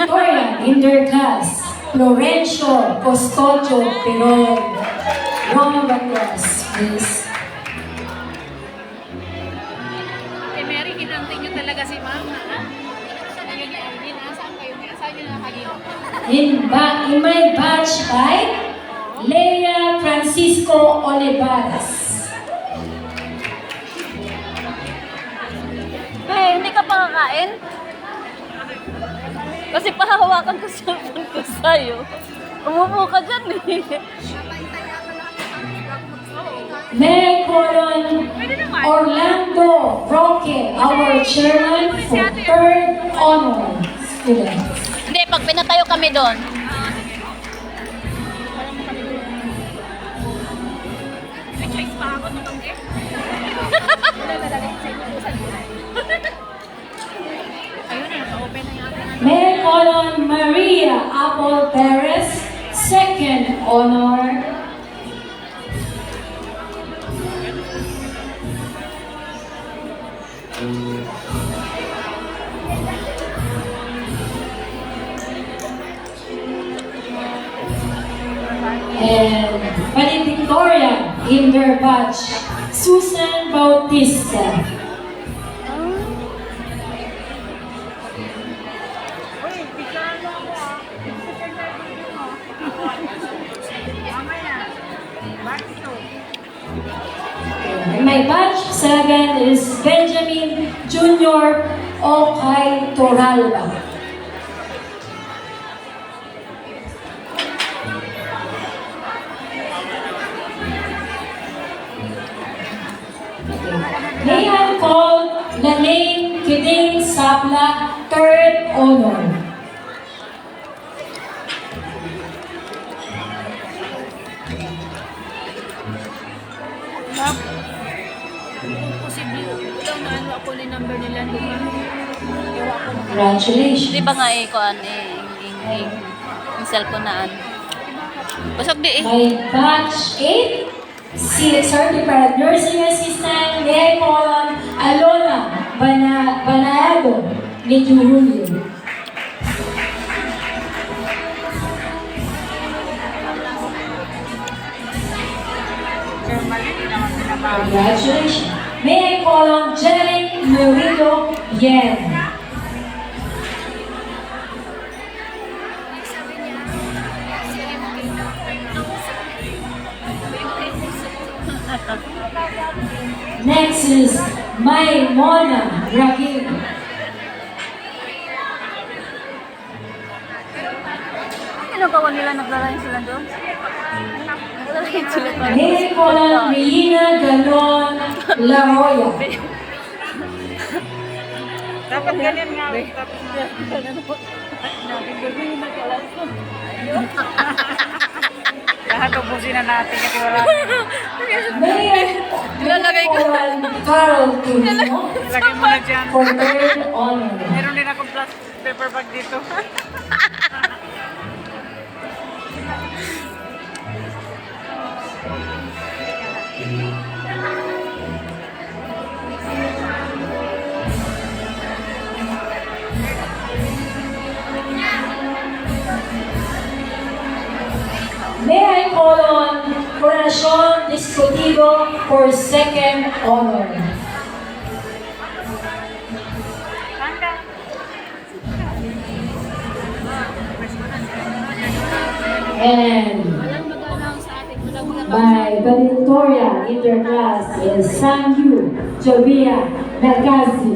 Valedictorian in their class, Florencio Custodio Peron. Round of applause, please. Kay Mary, kinanting nyo talaga si Mama, ha? Saan yun ni Alvin, ha? Saan kayo? Saan nyo nakagino? In my batch by Leia Francisco Olivares. Hindi ka pa kakain? Kasi pahahawakan ko sa phone ko sa'yo. Umupo ka dyan eh. May Colon Orlando Roque, our chairman for third honor students. Hindi, pag pinatayo kami doon. May choice pa ako nung eh. Wala lalagay sa inyo. Ayun na, naka-open na yata. May Colon Maria Apple Perez, second honor. And valedictorian in their batch, Susan Bautista. And my batch second is Benjamin Junior Okay Toralba. May I call Lalaine Kiding Sabla, third honor. Posible lang na ano ako ni number nila doon. Ewa ko na. Congratulations. Di ba nga eh, kuan yung cellphone na ano. Basag di eh. My batch 8, si Certified Nursing Assistant, may I call on Alona Banayado ni Julio. Congratulations. May I call on Jeric Murillo Yen. Next is Maimona Rahim. Ano ba nila naglalain sila doon? Naglalain sila pa. May I call on Reina Galon La Roya. Dapat ganyan nga. Lahat ubusin na natin kasi wala. May I call on Carol Tulino Lagay mo na dyan. for third honor. Meron din akong plastic paper bag dito. May I call on Corazon Discotido for second honor. And my valedictorian in their class is Sangyu Jovia Nagazi.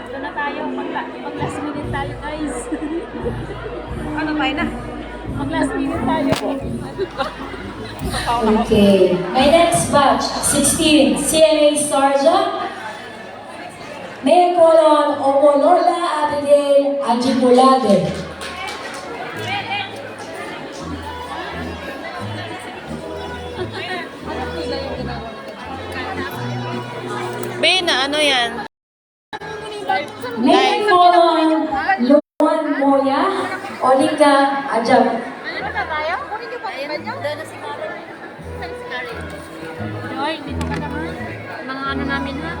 Ito na tayo. Mag-last minute tayo, guys. Ano tayo na? Mag-last minute tayo. Okay. My next batch, 16, CNA Sarja. May I call on Omolola Abigail Ajipulade. Bina, ano yan? May I call on Luan Moya Olika Ajab. Ano na tayo? Kunin niyo pa. Doon na si Karen. Saan si Karen? Joy, dito ka naman. Mga ano namin ha.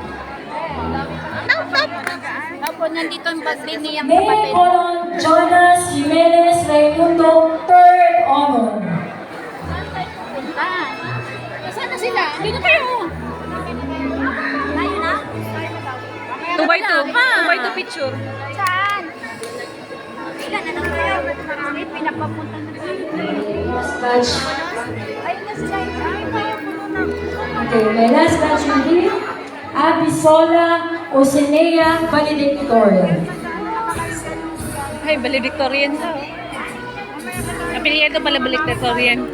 Tapos nandito ang birthday niyang May kapatid. Colon Jonas Jimenez Raimundo, third honor. Ah, saan na sila? Dito kayo. Tayo na? 2x2. 2x2 picture. Saan? Ilan na lang kayo? Marami, pinapapunta na kayo. Last batch. Ayun na sila. Ay, kaya puno na. Okay, may last batch ulit. Abisola Osenea Valedictorian. Ay, valedictorian daw. Apelyido pala valedictorian.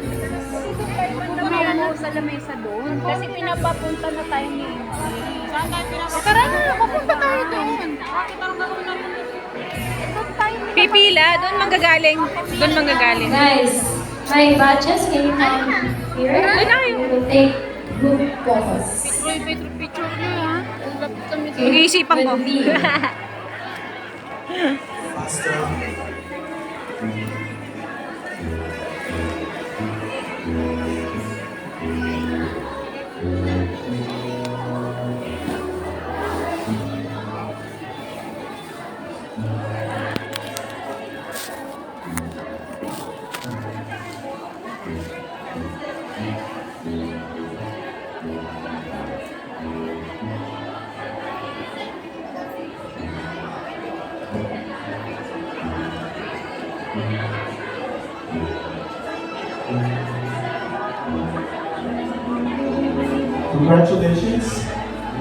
Ano sa lamesa doon? Kasi pinapapunta na tayo ni... Saan tayo pinapapunta? Tara na, papunta tayo doon. Bakit parang gagawin natin? Doon tayo. Pipila, doon manggagaling. Doon manggagaling. Guys, my batches, can you come here? Doon tayo. We will take group photos. Picture niyo ha. Mag-iisipan ko. With me. Congratulations.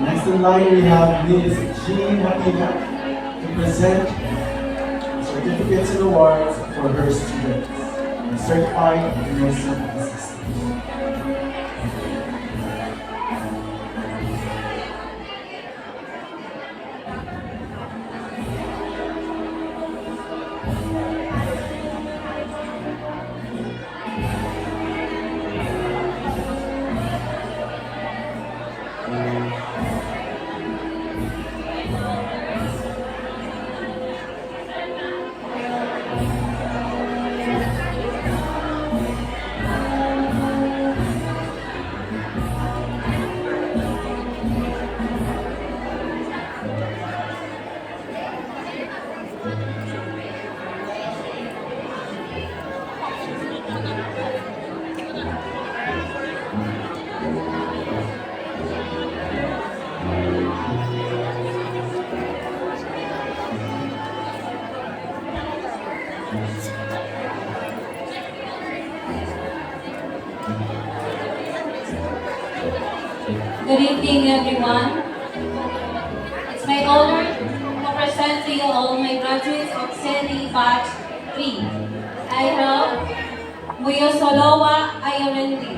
Next in line we have Ms. Jean Hakiga to present certificates and awards for her students. A certified nursing assistant. Good evening, everyone. It's my honor to present to you all my graduates of SETI Batch 3. I have Muyo Solowa Ayorendi.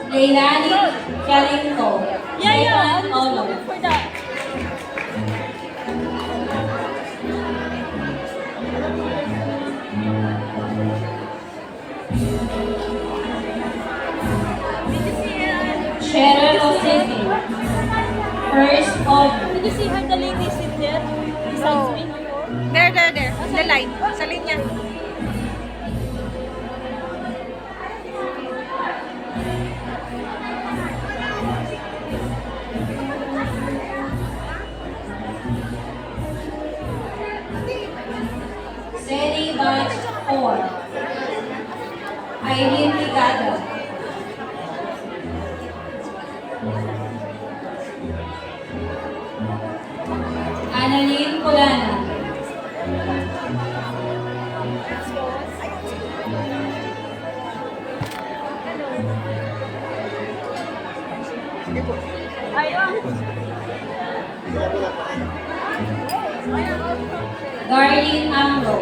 Leilani Kalinko. Second honor. For that. Cheryl Osisi. First honor. Did you see her, the lady sit there? Besides me? There. The line. Sa linya. SETI Batch 4. Irene Ligado. Annalyn Colana. Darlene Amro.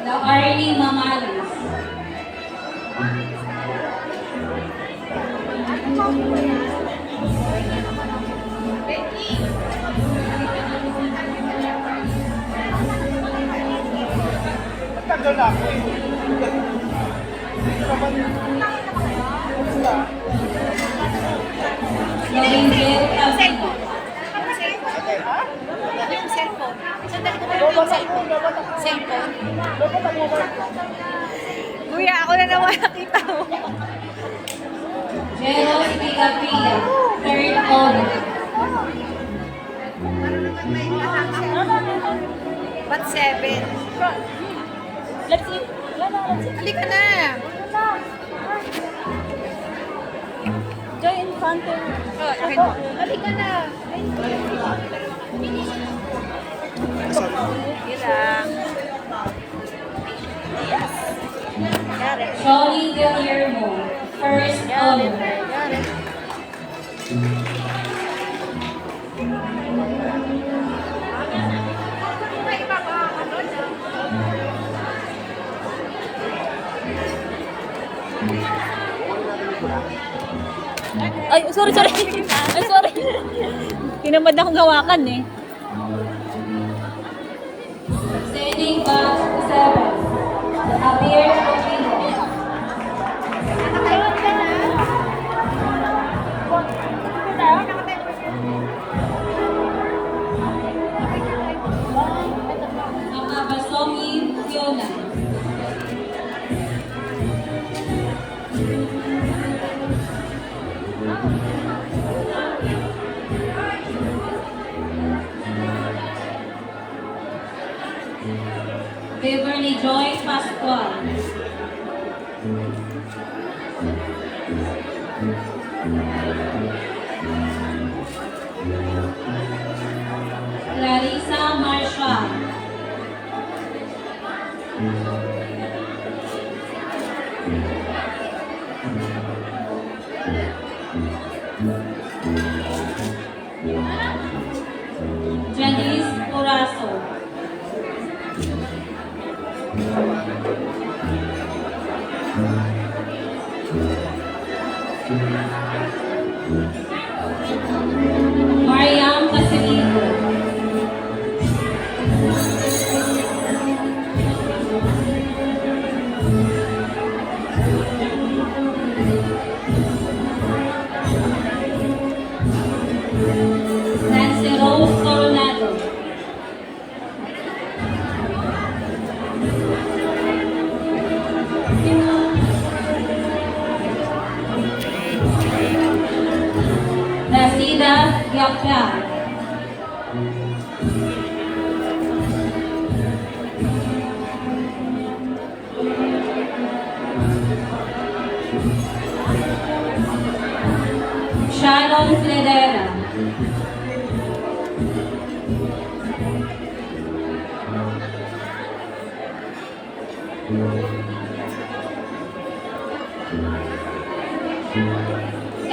The Arlie Mamalis. Lorenzel Avila. Yung cellphone. Sandali ko ba yung cellphone? Cellphone? Kuya, ako na naman nakita mo. Jeros Vigapia, third honor. Ba't 7? Let's see. Let's see. Halika na. Joy Infante. Oh, akin mo. Halika na. Ilang. Yes. Got it. Johnny Guillermo, first honor. Got it. Ay, sorry. Ay, sorry. Tinamad akong gawakan eh. Sending batch 7, Javier Rodrigo. Makabasomi Fiona. Beverly Joy Pascual. Clarissa Marshall. Janice Corazo. Mariam Casiligo. Nancy Rose Coronado. Nasida Yapya. Shannon Fledera.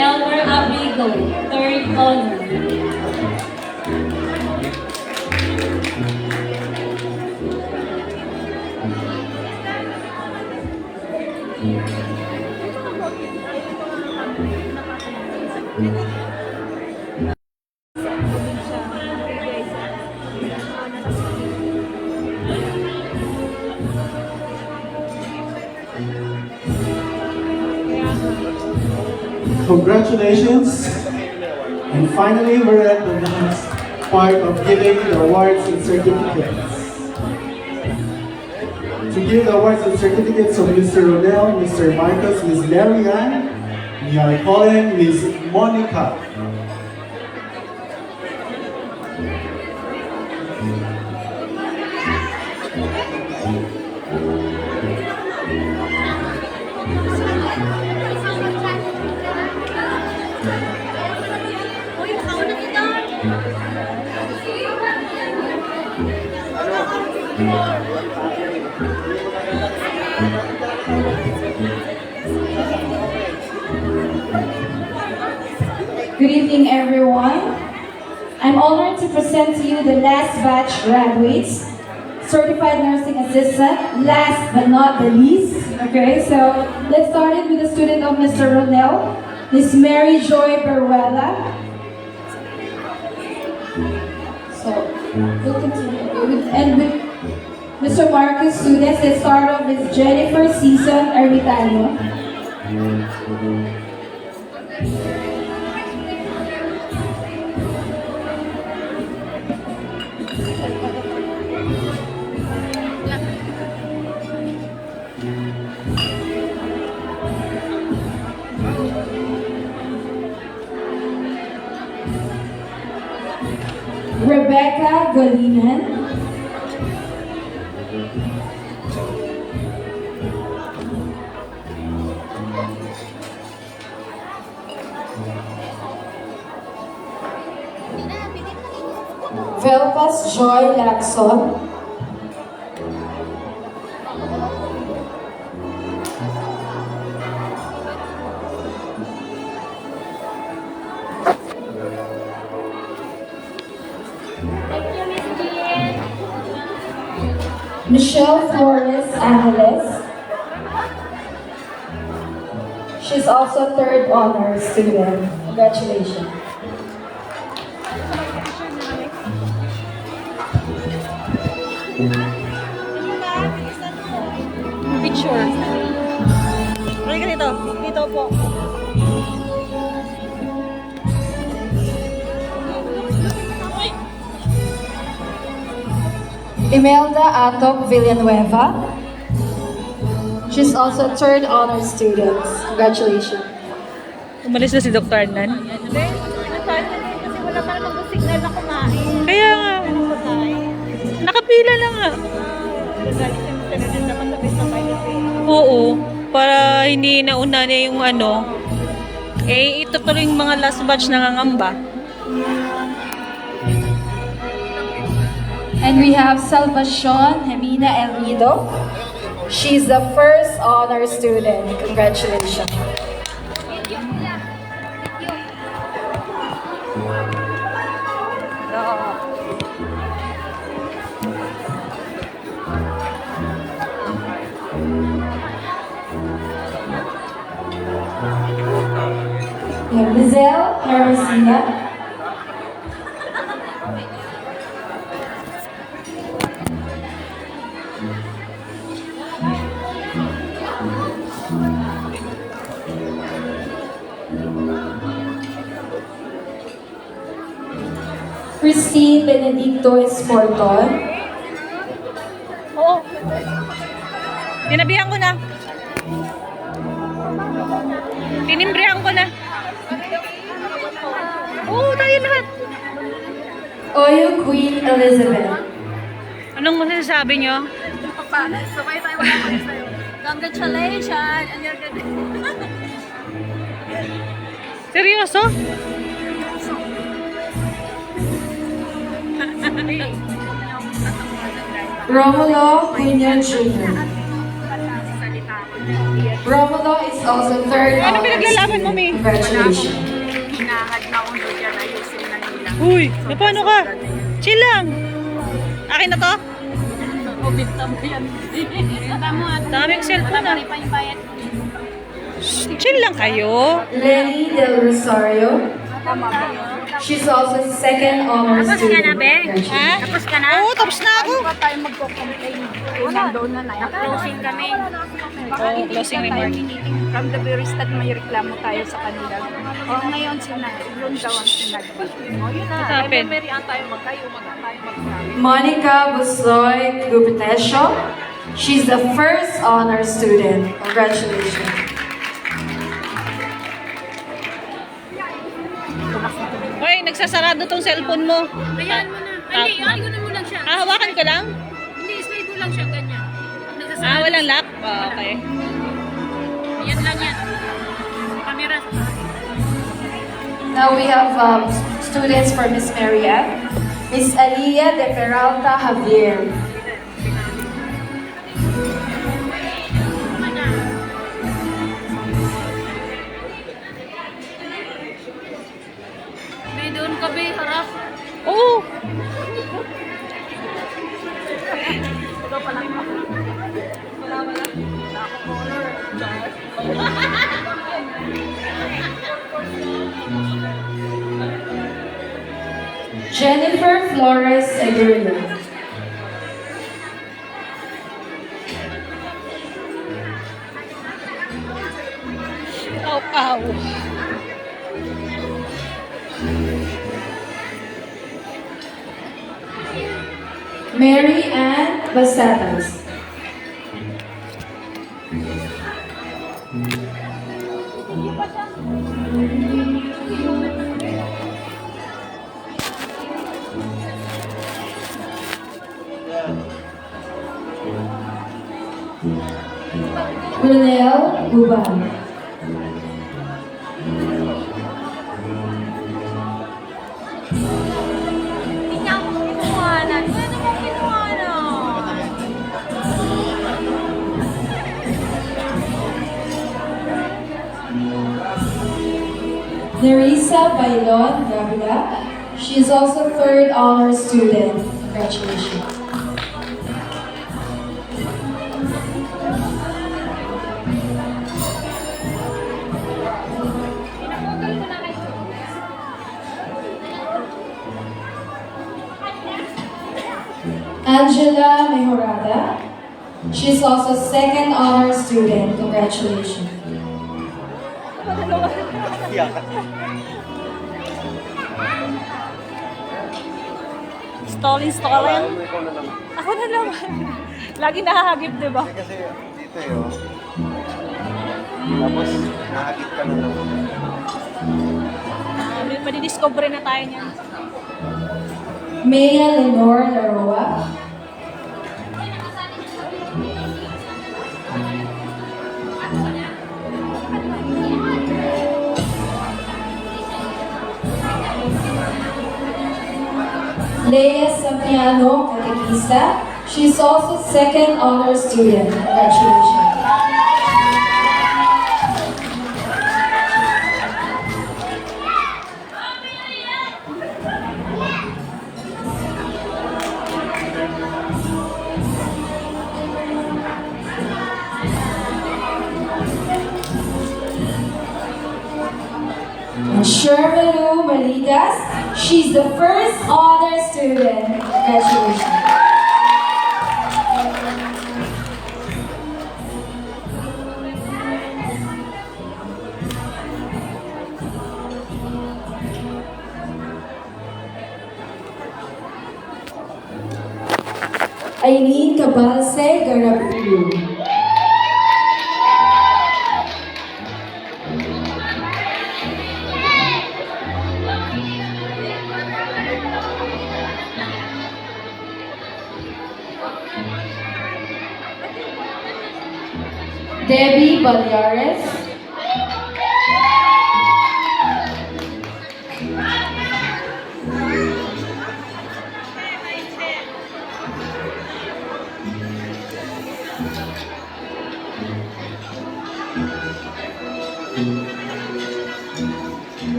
Elmer Abrigo, third honor. Congratulations. And finally, we're at the last part of giving the awards and certificates. To give the awards and certificates of Mr. Ronel, Mr. Marcos, Ms. Marianne, we are calling Ms. Monica. Good evening, everyone. I'm honored to present to you the last batch graduates, certified nursing assistant, last but not the least. Okay, so let's start it with the student of Mr. Ronel, Miss Mary Joy Beruela. So, we'll continue. And with Mr. Marcus students, let's start off with Jennifer Season Ermitano. Rebecca Golinan. Velpas Joy Lacson. Michelle Flores Angeles. She's also third honor student. Congratulations. Picture. Halika dito. Dito po. Imelda Atok Villanueva. She's also third honor student. Congratulations. Umalis na si Dr. Arnan. Kasi wala pa namang signal na kumain. Kaya nga. Nakapila lang nga. Oo. Para hindi nauna niya yung ano. Eh, ito tuloy yung mga last batch nangangamba. And we have Salvacion Hemina Elvido. She's the first honor student. Congratulations. We have Lizelle Hermosina. Christine Benedicto Esporton. Oo. Tinabihan ko na. Tinimbrihan ko na. Oo, tayo lahat. Oyo Queen Elizabeth. Anong masasabi nyo? Sabay tayo magkakalit sa'yo. Congratulations! And you're good. Seryoso? Romulo Quino Jr. Romulo is also third Ano honor pinaglalaban mo, student. May? Congratulations. Hinahad na akong doon yan. Ayusin na nila. Uy, paano ka? Chill lang. Akin na to? Ubinta mo yan. Ubinta mo at Daming cellphone ah. pa yung bayad. Chill lang kayo. Lenny Del Rosario. Tama ba yun? She's also second honor Tapos ka student. na, Be? Congratulations. Tapos ka na? Oo, tapos na ako. Paano ba tayo magko-complain? Nandoon na na. Closing kami. Baka Oo, hindi closing na tayo remark. meeting. From the very start, may reklamo tayo sa kanila. O ngayon, yun daw ang sinagbit. O yun na. What happened? Merian tayo magkayo, tayo magsabi. Monica Busloy Gubitesio. She's the first honor student. Congratulations. Hoy, nagsasarado tong cellphone mo. Ayan mo na. Hindi, ayunin mo lang siya. Ah, hawakan ko lang? Hindi, slide mo lang siya ganyan. Ah, walang lock? Ah, okay. Yan lang yan. Camera. Now we have students for Miss Mariette. Miss Aliyah de Peralta Javier. May doon ka, Be, harap. Oo. Jennifer Flores Aguirre. Ow, ow. Mary Ann Basatas. Ronel Buban. Hindi niya ako kinuhanan. Pwede mo kinuhanan. Nerissa Bailon Gabila. She is also third honor student. Congratulations. Angela Mejorada. She's also second honor student. Congratulations. Stolin. Ako na naman. Lagi nahahagip, di ba? Kasi dito eh, oh. Tapos, nakakit ka na naman. Madidiscover na tayo niyan. Maya Lenore Laroa. Leia Sampiano Catequista. She's also second honor student. Congratulations. And Shermalu Maligas, she's the first honor student. Congratulations. Aileen Cabalse Garabulo. Debbie Balyares.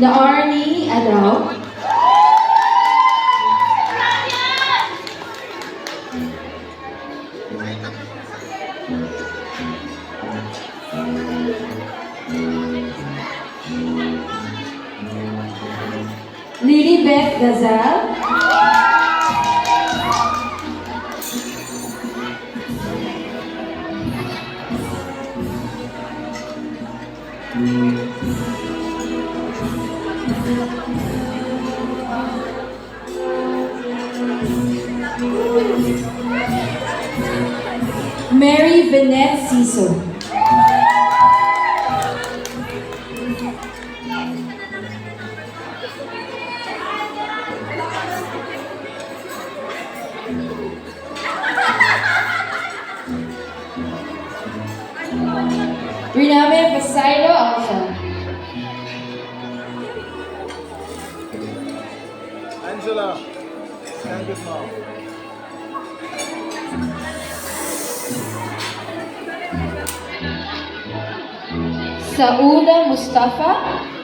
Naarni Adao. Lilibeth Gazal. Mary Benet Siso. Rename Basairo Alsa. Angela, stand with mom. Sauda Mustafa.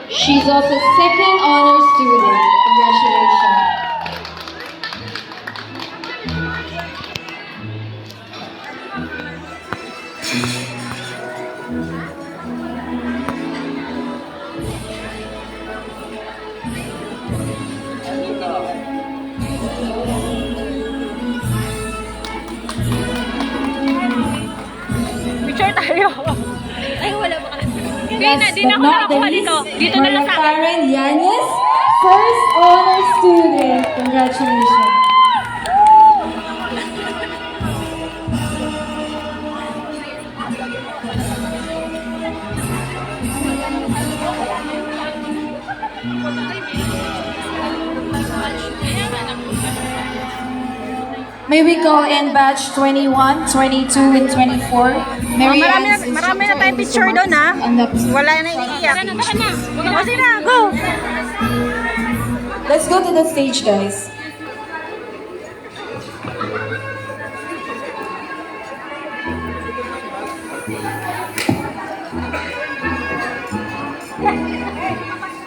She's also second honor student. Congratulations. Picture tayo. Ay, wala ba ka? Hindi na, Last di but na ako not nakakuha the dito. least, Dito na lang sa akin. Karen Yanes, first honor student. Congratulations. May we call in batch 21, 22, and 24? Mary Ann's marami na instructor tayong and Mr. picture doon, ha? Marcos and the- Wala na iiyak. O, sige na, go! Let's go to the stage, guys.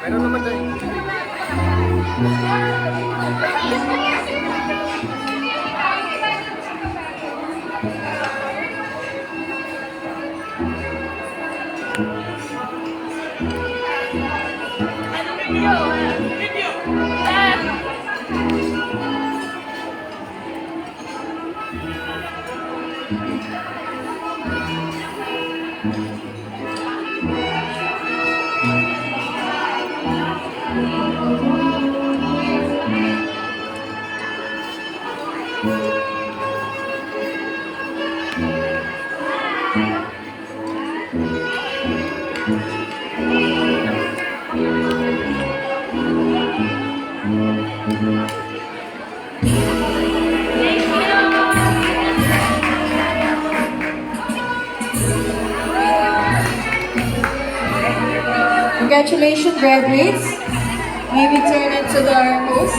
Meron naman dyan. Congratulations, graduates. May we turn it to our host.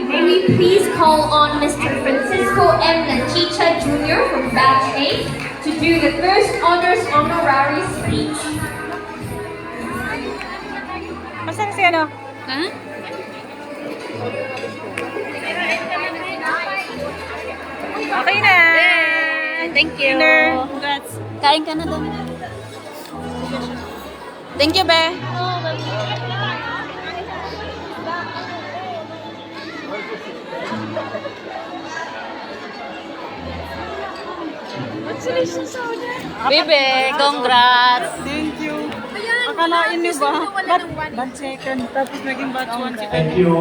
May we please call on Mr. Francisco M. Lanchicha Jr. from Batch 8 to do the first honors honorary speech. Masang si ano? Ha? Okay na! Thank you. Dinner. Congrats. Kain ka na doon. Thank you, Be. Congratulations, Sonia! Bebe, congrats. Thank you. Akalain niyo ba? Batch second, tapos naging batch 1 si Thank you,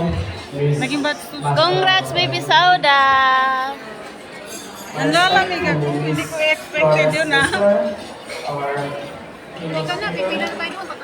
Miss Naging batch 2. Congrats, Baby Sauda. Ang lalamig ako. Hindi ko expected yun, ha? Our Ikaw na, pipilan tayo